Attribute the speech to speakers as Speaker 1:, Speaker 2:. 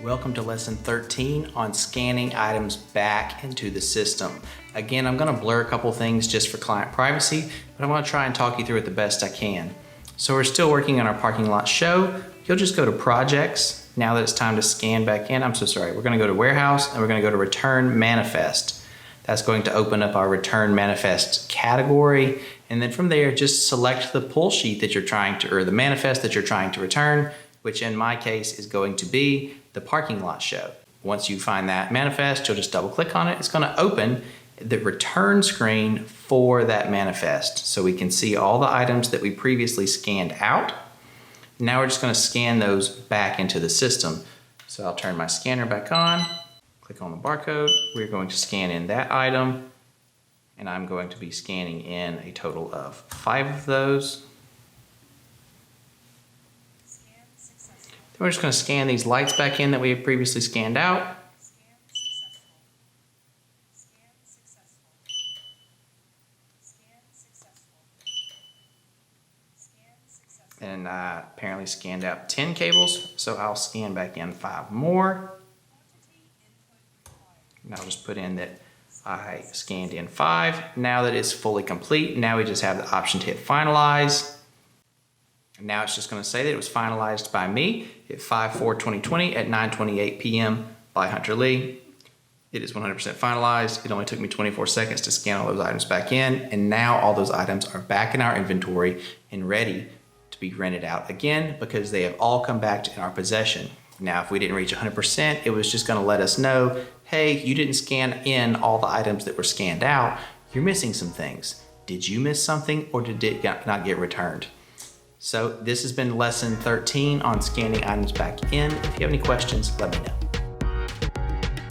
Speaker 1: Welcome to lesson 13 on scanning items back into the system. Again, I'm going to blur a couple things just for client privacy, but I want to try and talk you through it the best I can. So we're still working on our parking lot show. You'll just go to projects. Now that it's time to scan back in, I'm so sorry. We're going to go to warehouse and we're going to go to return manifest. That's going to open up our return manifest category. And then from there, just select the pull sheet that you're trying to, or the manifest that you're trying to return, which in my case is going to be the parking lot show. Once you find that manifest, you'll just double click on it. It's going to open the return screen for that manifest. So we can see all the items that we previously scanned out. Now we're just going to scan those back into the system. So I'll turn my scanner back on, click on the barcode. We're going to scan in that item, and I'm going to be scanning in a total of 5 of those. We're just going to scan these lights back in that we had previously scanned out. And I apparently scanned out 10 cables, so I'll scan back in 5 more. And I'll just put in that I scanned in 5. Now that it's fully complete, now we just have the option to hit finalize. Now it's just going to say that it was finalized by me at 5/4/2020 at 9:28 p.m. by Hunter Lee. It is 100% finalized. It only took me 24 seconds to scan all those items back in, and now all those items are back in our inventory and ready to be rented out again because they have all come back in our possession. Now, if we didn't reach 100%, it was just going to let us know, hey, you didn't scan in all the items that were scanned out. You're missing some things. Did you miss something, or did it not get returned? So this has been lesson 13 on scanning items back in. If you have any questions, let me know.